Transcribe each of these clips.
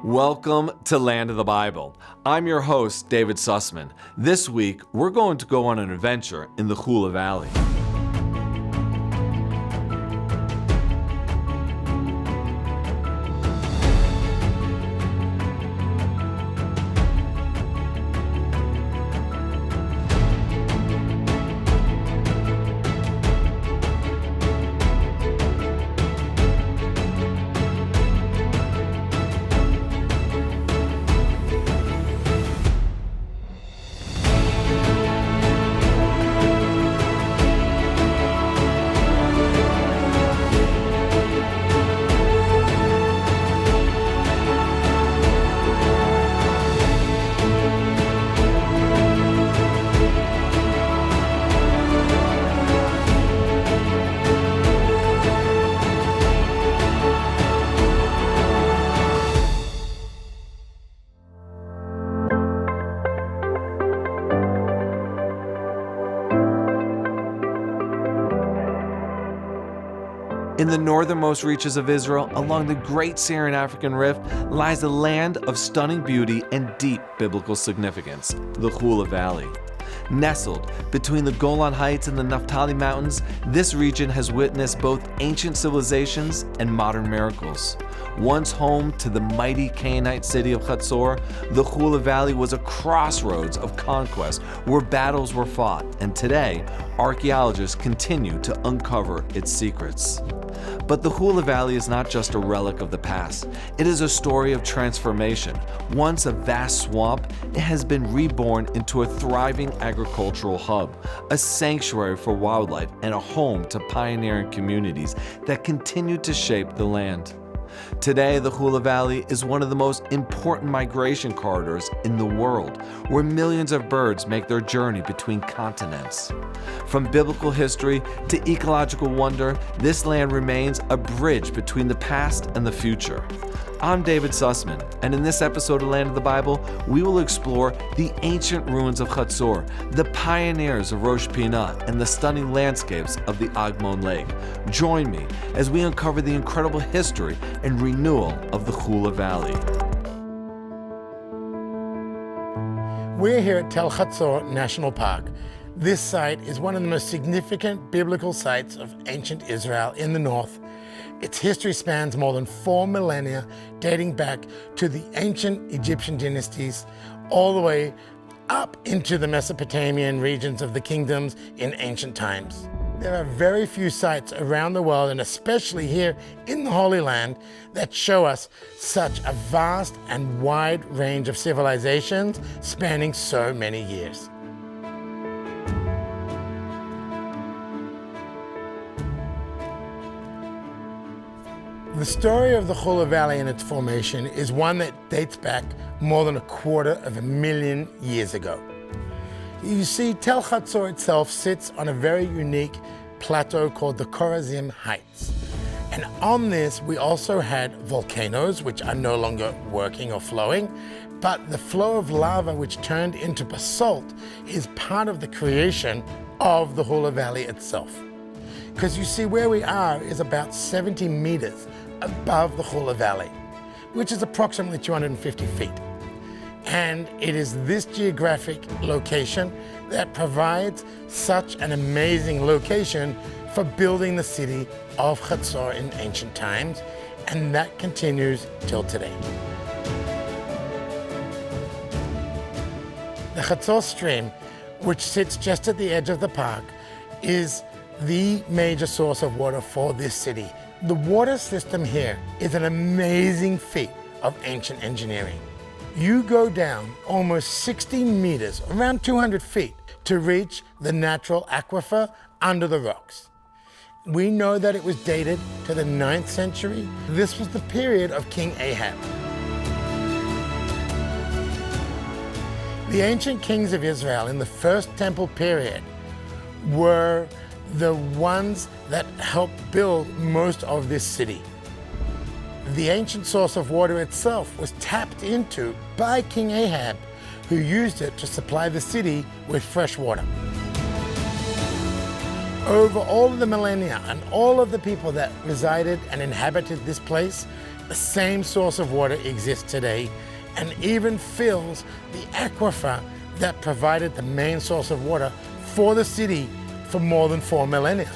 Welcome to Land of the Bible. I'm your host, David Sussman. This week, we're going to go on an adventure in the Hula Valley. In the northernmost reaches of Israel, along the Great Syrian African Rift, lies a land of stunning beauty and deep biblical significance, the Hula Valley. Nestled between the Golan Heights and the Naphtali Mountains, this region has witnessed both ancient civilizations and modern miracles. Once home to the mighty Canaanite city of Chatzor, the Hula Valley was a crossroads of conquest where battles were fought, and today, archaeologists continue to uncover its secrets. But the Hula Valley is not just a relic of the past. It is a story of transformation. Once a vast swamp, it has been reborn into a thriving agricultural hub, a sanctuary for wildlife, and a home to pioneering communities that continue to shape the land. Today, the Hula Valley is one of the most important migration corridors in the world, where millions of birds make their journey between continents. From biblical history to ecological wonder, this land remains a bridge between the past and the future. I'm David Sussman, and in this episode of Land of the Bible, we will explore the ancient ruins of Chatzor, the pioneers of Rosh Pina, and the stunning landscapes of the Agmon Lake. Join me as we uncover the incredible history and renewal of the Hula Valley. We're here at Tel Chatzor National Park. This site is one of the most significant biblical sites of ancient Israel in the north. Its history spans more than 4 millennia, dating back to the ancient Egyptian dynasties, all the way up into the Mesopotamian regions of the kingdoms in ancient times. There are very few sites around the world, and especially here in the Holy Land, that show us such a vast and wide range of civilizations spanning so many years. The story of the Hula Valley and its formation is one that dates back more than 250,000 years ago. You see, Tel Chatzor itself sits on a very unique plateau called the Korazim Heights. And on this, we also had volcanoes, which are no longer working or flowing, but the flow of lava, which turned into basalt, is part of the creation of the Hula Valley itself. Because you see, where we are is about 70 meters above the Hula Valley, which is approximately 250 feet. And it is this geographic location that provides such an amazing location for building the city of Chatzor in ancient times, and that continues till today. The Chatzor stream, which sits just at the edge of the park, is the major source of water for this city. The water system here is an amazing feat of ancient engineering. You go down almost 60 meters, around 200 feet, to reach the natural aquifer under the rocks. We know that it was dated to the 9th century. This was the period of King Ahab. The ancient kings of Israel in the First Temple period were the ones that helped build most of this city. The ancient source of water itself was tapped into by King Ahab, who used it to supply the city with fresh water. over all of the millennia, and all of the people that resided and inhabited this place The same source of water exists today and even fills the aquifer that provided the main source of water for the city for more than 4 millennia.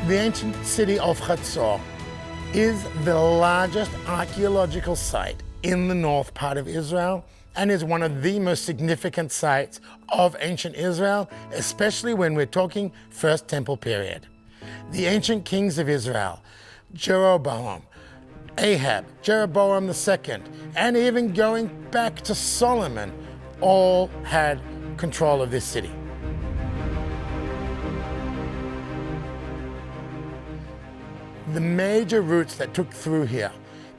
The ancient city of Chatzor is the largest archaeological site in the north part of Israel and is one of the most significant sites of ancient Israel, especially when we're talking First Temple period. The ancient kings of Israel, Jeroboam, Ahab, Jeroboam II, and even going back to Solomon, all had control of this city. The major routes that took through here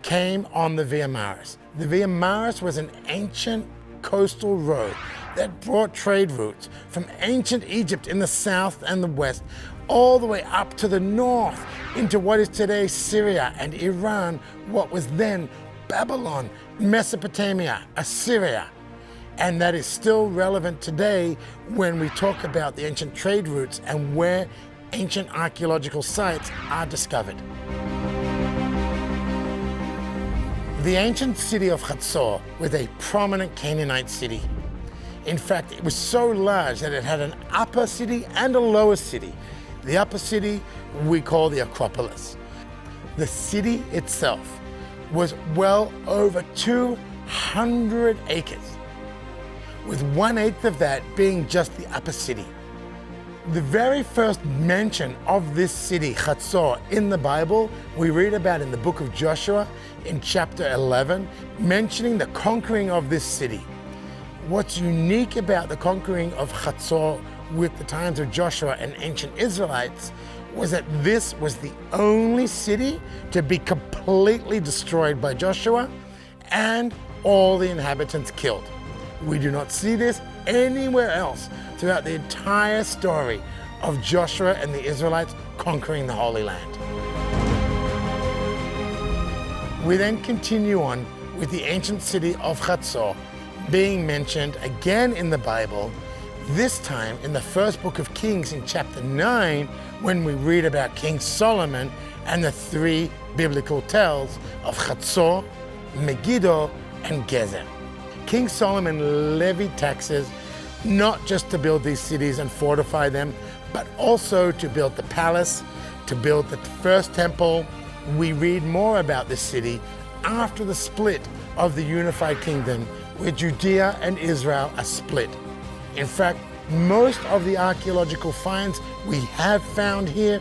came on the Via Maris. The Via Maris was an ancient coastal road that brought trade routes from ancient Egypt in the south and the west all the way up to the north into what is today Syria and Iran, what was then Babylon, Mesopotamia, Assyria. And that is still relevant today when we talk about the ancient trade routes and where ancient archaeological sites are discovered. The ancient city of Chatzor was a prominent Canaanite city. In fact, it was so large that it had an upper city and a lower city. The upper city we call the Acropolis. The city itself was well over 200 acres, with 1/8 of that being just the upper city. The very first mention of this city, Chatzor, in the Bible, we read about in the book of Joshua in chapter 11, mentioning the conquering of this city. What's unique about the conquering of Chatzor with the times of Joshua and ancient Israelites was that this was the only city to be completely destroyed by Joshua and all the inhabitants killed. We do not see this anywhere else throughout the entire story of Joshua and the Israelites conquering the Holy Land. We then continue on with the ancient city of Chatzor being mentioned again in the Bible, this time in the first book of Kings in chapter 9, when we read about King Solomon and the 3 biblical tales of Chatzor, Megiddo, and Gezer. King Solomon levied taxes not just to build these cities and fortify them, but also to build the palace, to build the first temple. We read more about this city after the split of the unified kingdom, where Judea and Israel are split. In fact, most of the archaeological finds we have found here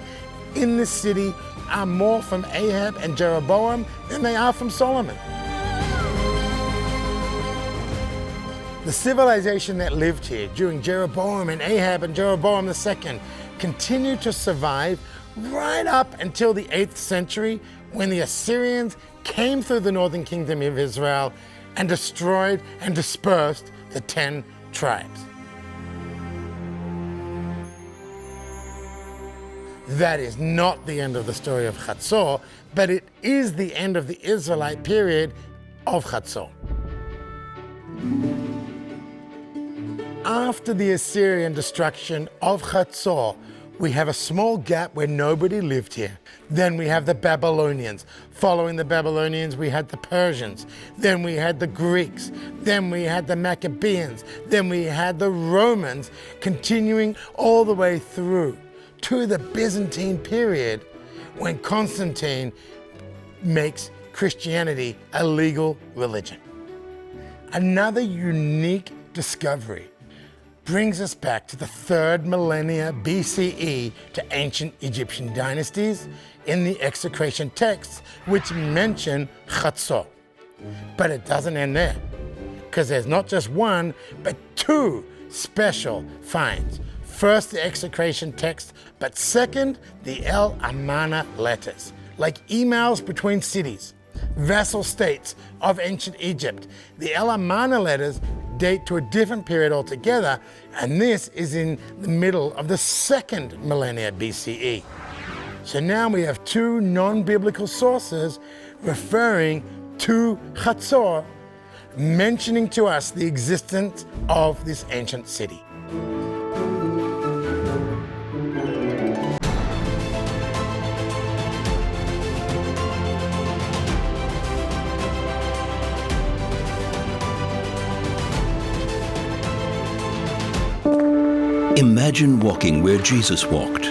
in this city are more from Ahab and Jeroboam than they are from Solomon. The civilization that lived here during Jeroboam and Ahab and Jeroboam II continued to survive right up until the 8th century, when the Assyrians came through the northern kingdom of Israel and destroyed and dispersed the 10 tribes. That is not the end of the story of Chatzor, but it is the end of the Israelite period of Chatzor. After the Assyrian destruction of Chatzor, we have a small gap where nobody lived here. Then we have the Babylonians. Following the Babylonians, we had the Persians. Then we had the Greeks. Then we had the Maccabees. Then we had the Romans, continuing all the way through to the Byzantine period, when Constantine makes Christianity a legal religion. Another unique discovery brings us back to the 3rd millennia BCE to ancient Egyptian dynasties in the execration texts, which mention Chatzor. But it doesn't end there, because there's not just one, but 2 special finds. First, the execration text, but second, the El Amana letters, like emails between cities, vassal states of ancient Egypt. The El Amana letters date to a different period altogether, and this is in the middle of the 2nd millennia BCE. So now we have 2 non-biblical sources referring to Chatzor, mentioning to us the existence of this ancient city. Imagine walking where Jesus walked,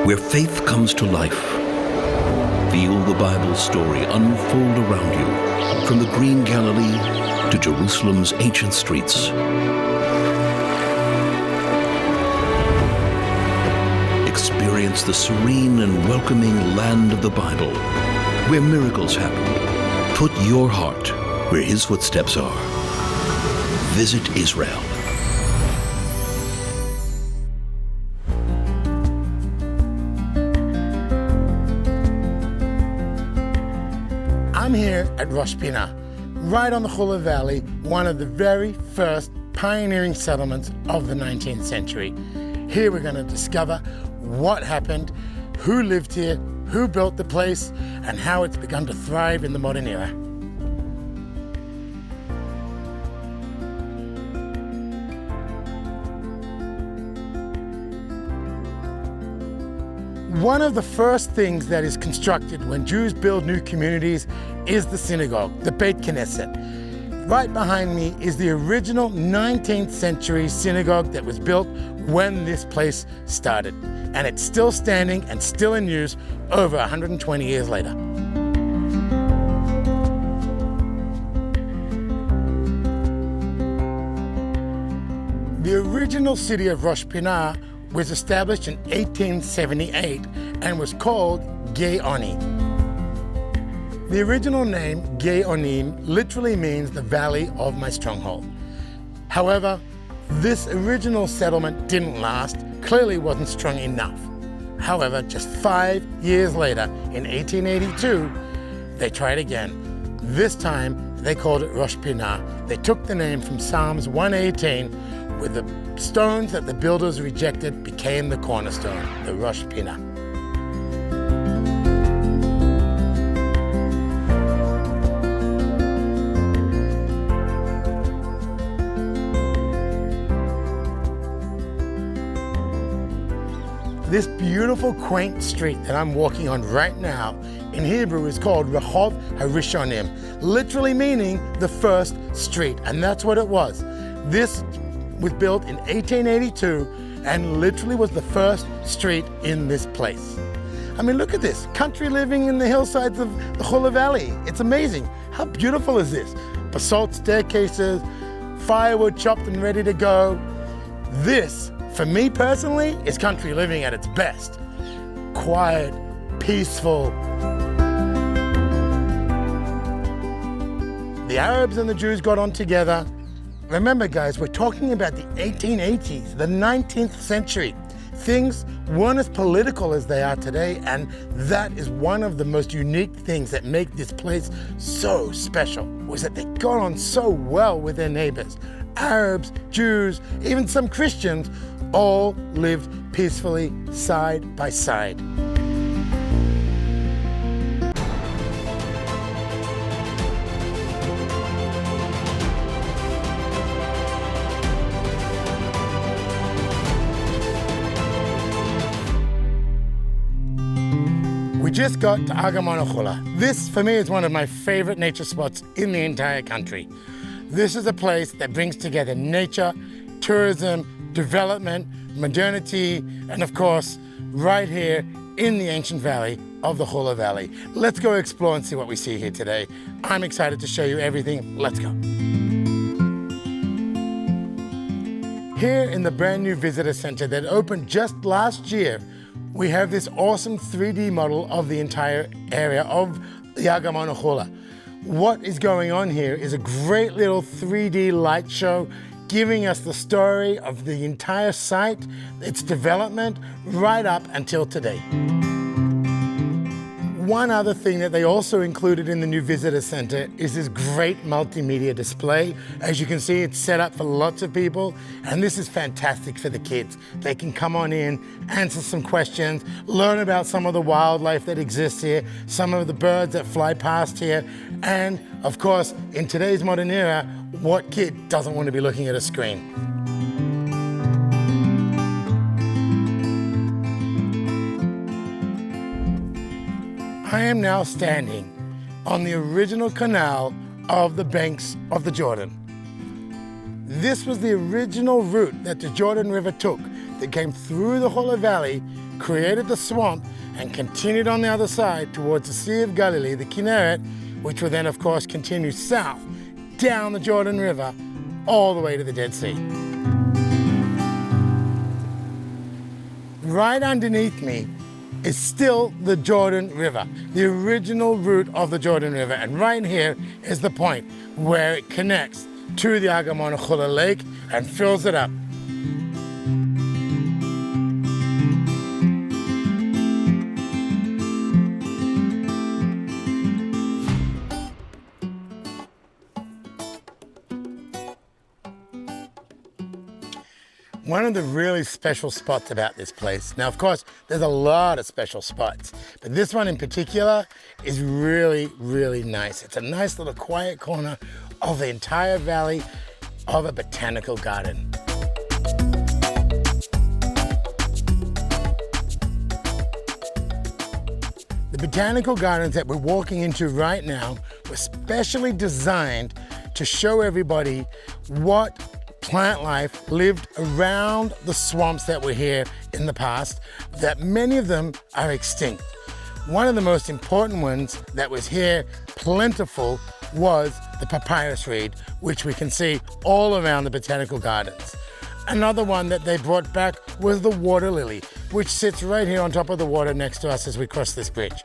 where faith comes to life. Feel the Bible story unfold around you, from the green Galilee to Jerusalem's ancient streets. Experience the serene and welcoming land of the Bible, where miracles happen. Put your heart where His footsteps are. Visit Israel. I'm here at Rosh Pina, right on the Hula Valley, one of the very first pioneering settlements of the 19th century. Here we're going to discover what happened, who lived here, who built the place, and how it's begun to thrive in the modern era. One of the first things that is constructed when Jews build new communities is the synagogue, the Beit Knesset. Right behind me is the original 19th century synagogue that was built when this place started. And it's still standing and still in use over 120 years later. The original city of Rosh Pina was established in 1878 and was called Gei Oni. The original name, Gei Onim, literally means the valley of my stronghold. However, this original settlement didn't last, clearly wasn't strong enough. However, just 5 years later, in 1882, they tried again. This time, they called it Rosh Pina. They took the name from Psalms 118, where the stones that the builders rejected became the cornerstone, the Rosh Pina. This beautiful, quaint street that I'm walking on right now in Hebrew is called Rehov HaRishonim, literally meaning the first street, and that's what it was. This was built in 1882 and literally was the first street in this place. I mean, look at this, country living in the hillsides of the Hula Valley. It's amazing. How beautiful is this? Basalt staircases, firewood chopped and ready to go. This, for me personally, is country living at its best. Quiet, peaceful. The Arabs and the Jews got on together. Remember, guys, we're talking about the 1880s, the 19th century. Things weren't as political as they are today, and that is one of the most unique things that make this place so special, was that they got on so well with their neighbors. Arabs, Jews, even some Christians, all lived peacefully side by side. We just got to Agmon Lake. This, for me, is one of my favorite nature spots in the entire country. This is a place that brings together nature, tourism, development, modernity, and of course, right here in the ancient valley of the Hula Valley. Let's go explore and see what we see here today. I'm excited to show you everything. Let's go. Here in the brand new visitor center that opened just last year, we have this awesome 3D model of the entire area of the Agmon Lake. What is going on here is a great little 3D light show giving us the story of the entire site, its development, right up until today. One other thing that they also included in the new visitor center is this great multimedia display. As you can see, it's set up for lots of people, and this is fantastic for the kids. They can come on in, answer some questions, learn about some of the wildlife that exists here, some of the birds that fly past here, and of course, in today's modern era, what kid doesn't want to be looking at a screen? I am now standing on the original canal of the banks of the Jordan. This was the original route that the Jordan River took that came through the Hula Valley, created the swamp, and continued on the other side towards the Sea of Galilee, the Kinneret, which would then, of course, continue south down the Jordan River all the way to the Dead Sea. Right underneath me is still the Jordan River, the original route of the Jordan River. And right here is the point where it connects to the Agmon Lake and fills it up. One of the really special spots about this place, now of course there's a lot of special spots, but this one in particular is really, really nice. It's a nice little quiet corner of the entire valley of a botanical garden. The botanical gardens that we're walking into right now were specially designed to show everybody what plant life lived around the swamps that were here in the past, that many of them are extinct. One of the most important ones that was here plentiful was the papyrus reed, which we can see all around the botanical gardens. Another one that they brought back was the water lily, which sits right here on top of the water next to us as we cross this bridge.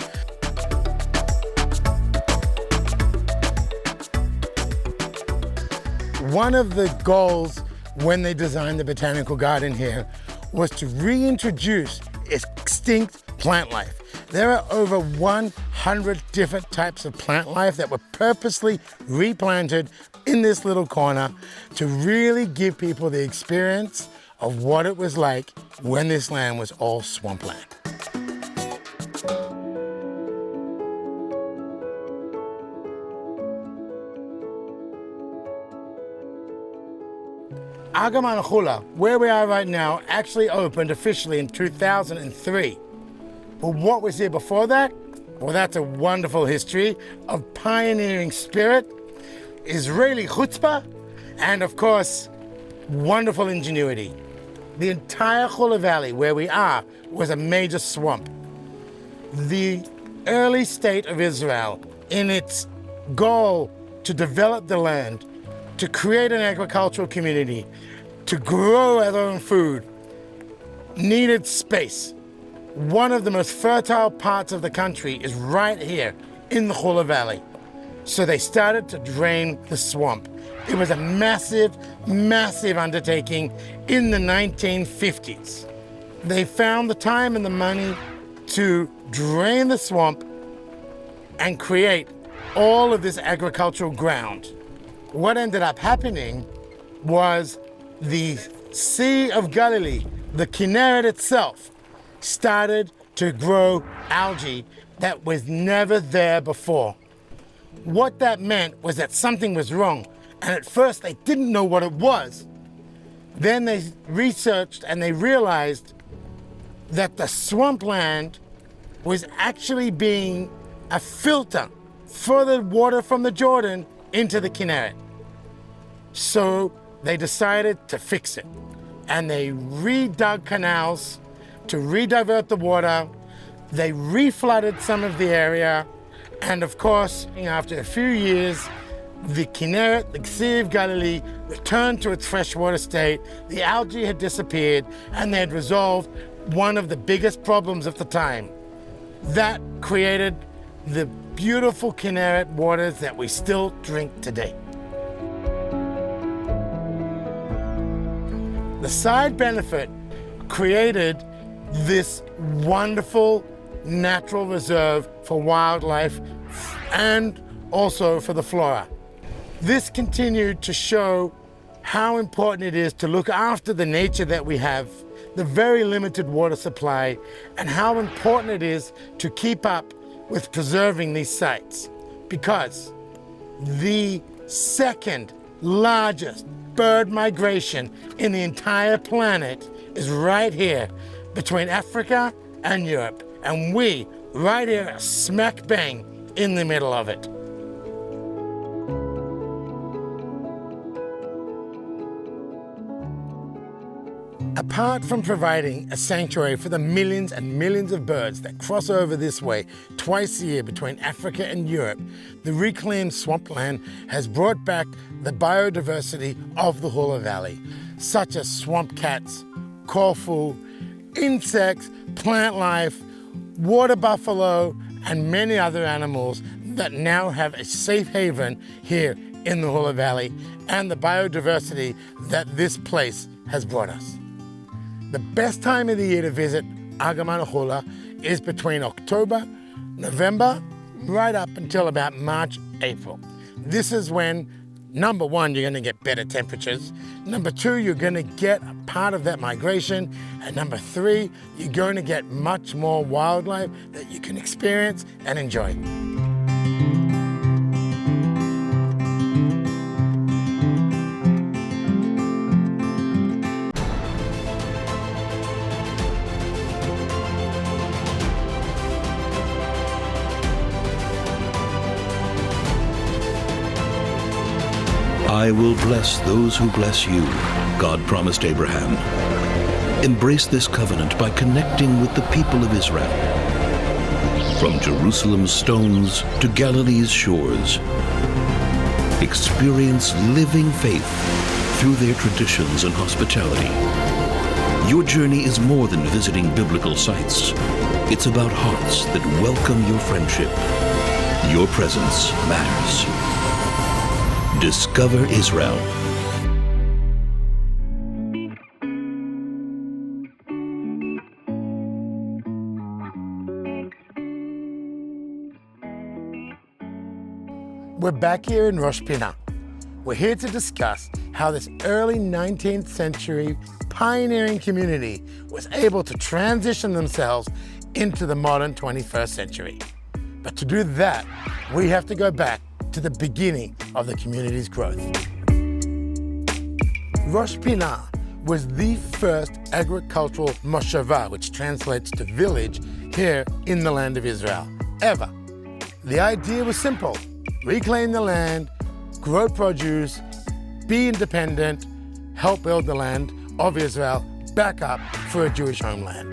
One of the goals when they designed the botanical garden here was to reintroduce extinct plant life. There are over 100 different types of plant life that were purposely replanted in this little corner to really give people the experience of what it was like when this land was all swampland. Agmon Hula, where we are right now, actually opened officially in 2003. But what was here before that? Well, that's a wonderful history of pioneering spirit, Israeli chutzpah, and of course, wonderful ingenuity. The entire Hula Valley, where we are, was a major swamp. The early state of Israel, in its goal to develop the land, to create an agricultural community, to grow their own food, needed space. One of the most fertile parts of the country is right here in the Hula Valley. So they started to drain the swamp. It was a massive, massive undertaking in the 1950s. They found the time and the money to drain the swamp and create all of this agricultural ground. What ended up happening was the Sea of Galilee, the Kinneret itself, started to grow algae that was never there before. What that meant was that something was wrong, and at first they didn't know what it was. Then they researched and they realized that the swampland was actually being a filter for the water from the Jordan into the Kinneret. So they decided to fix it, and they redug canals to redivert the water. They reflooded some of the area, and of course, after a few years, the Kinneret, the Sea of Galilee, returned to its freshwater state. The algae had disappeared, and they had resolved one of the biggest problems of the time. That created the beautiful Kinneret waters that we still drink today. The side benefit created this wonderful natural reserve for wildlife and also for the flora. This continued to show how important it is to look after the nature that we have, the very limited water supply, and how important it is to keep up with preserving these sites. Because the second largest bird migration in the entire planet is right here between Africa and Europe. And we, right here, are smack bang in the middle of it. A apart from providing a sanctuary for the millions and millions of birds that cross over this way twice a year between Africa and Europe, the reclaimed swampland has brought back the biodiversity of the Hula Valley, such as swamp cats, corfu, insects, plant life, water buffalo, and many other animals that now have a safe haven here in the Hula Valley, and the biodiversity that this place has brought us. The best time of the year to visit Agmon Hula is between October, November, right up until about March, April. This is when, number one, you're gonna get better temperatures. Number two, you're gonna get a part of that migration. And number three, you're going to get much more wildlife that you can experience and enjoy. I will bless those who bless you, God promised Abraham. Embrace this covenant by connecting with the people of Israel. From Jerusalem's stones to Galilee's shores, experience living faith through their traditions and hospitality. Your journey is more than visiting biblical sites. It's about hearts that welcome your friendship. Your presence matters. Discover Israel. We're back here in Rosh Pina. We're here to discuss how this early 19th century pioneering community was able to transition themselves into the modern 21st century. But to do that, we have to go back to the beginning of the community's growth. Rosh Pina was the first agricultural moshava, which translates to village, here in the land of Israel, ever. The idea was simple: reclaim the land, grow produce, be independent, help build the land of Israel back up for a Jewish homeland.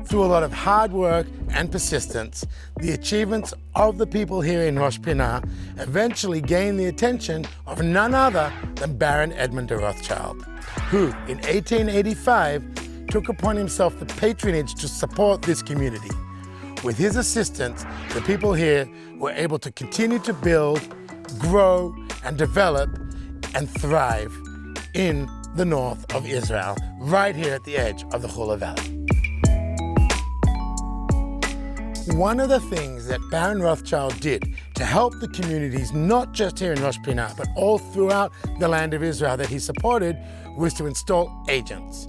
Through a lot of hard work and persistence, the achievements of the people here in Rosh Pina eventually gained the attention of none other than Baron Edmund de Rothschild, who in 1885 took upon himself the patronage to support this community. With his assistance, the people here were able to continue to build, grow, and develop and thrive in the north of Israel, right here at the edge of the Hula Valley. One of the things that Baron Rothschild did to help the communities, not just here in Rosh Pina, but all throughout the land of Israel that he supported, was to install agents.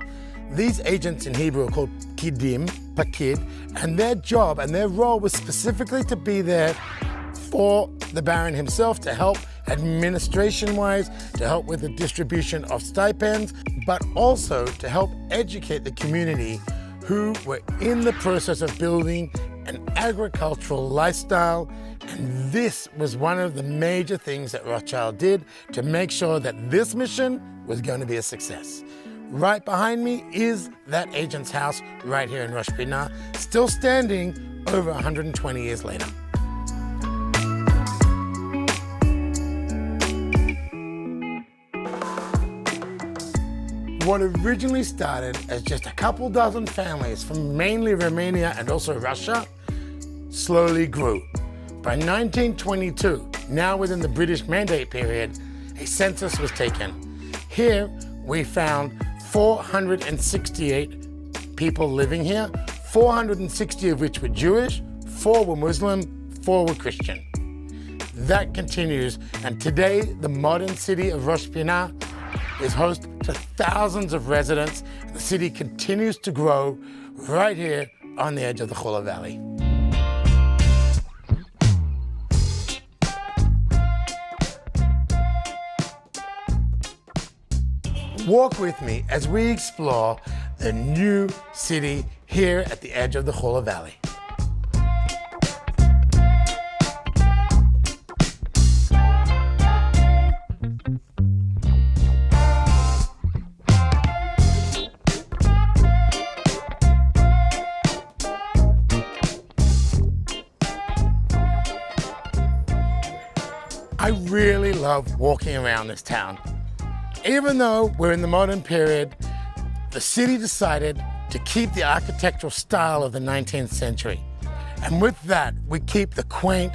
These agents in Hebrew are called kidim, pakid, and their job and their role was specifically to be there for the Baron himself, to help administration-wise, to help with the distribution of stipends, but also to help educate the community who were in the process of building an agricultural lifestyle. And this was one of the major things that Rothschild did to make sure that this mission was going to be a success. Right behind me is that agent's house right here in Rosh Pina, still standing over 120 years later. What originally started as just a couple dozen families from mainly Romania and also Russia slowly grew. By 1922, now within the British Mandate period, a census was taken. Here we found 468 people living here, 460 of which were Jewish, 4 were Muslim, 4 were Christian. That continues, and today the modern city of Rosh Pina is host to thousands of residents. The city continues to grow right here on the edge of the Hula Valley. Walk with me as we explore the new city here at the edge of the Hula Valley. love walking around this town. Even though we're in the modern period, the city decided to keep the architectural style of the 19th century. And with that, we keep the quaint,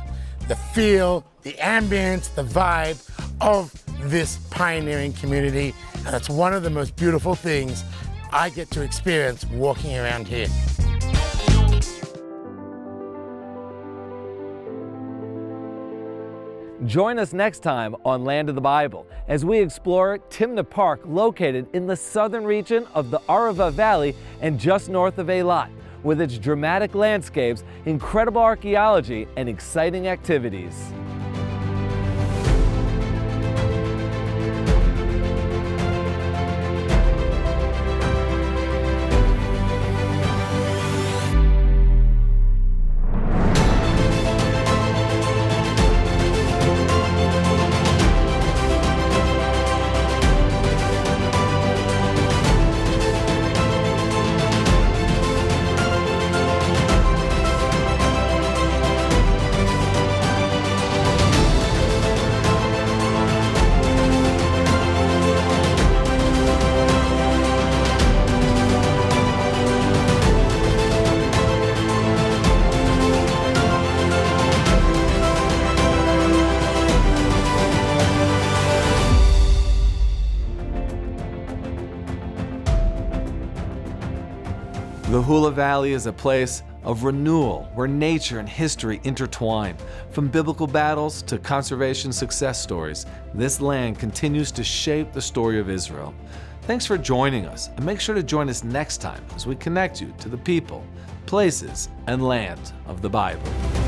the feel, the ambience, the vibe of this pioneering community. And that's one of the most beautiful things I get to experience walking around here. Join us next time on Land of the Bible as we explore Timna Park, located in the southern region of the Arava Valley and just north of Eilat, with its dramatic landscapes, incredible archaeology, and exciting activities. The Hula Valley is a place of renewal where nature and history intertwine. From biblical battles to conservation success stories, this land continues to shape the story of Israel. Thanks for joining us, and make sure to join us next time as we connect you to the people, places, and land of the Bible.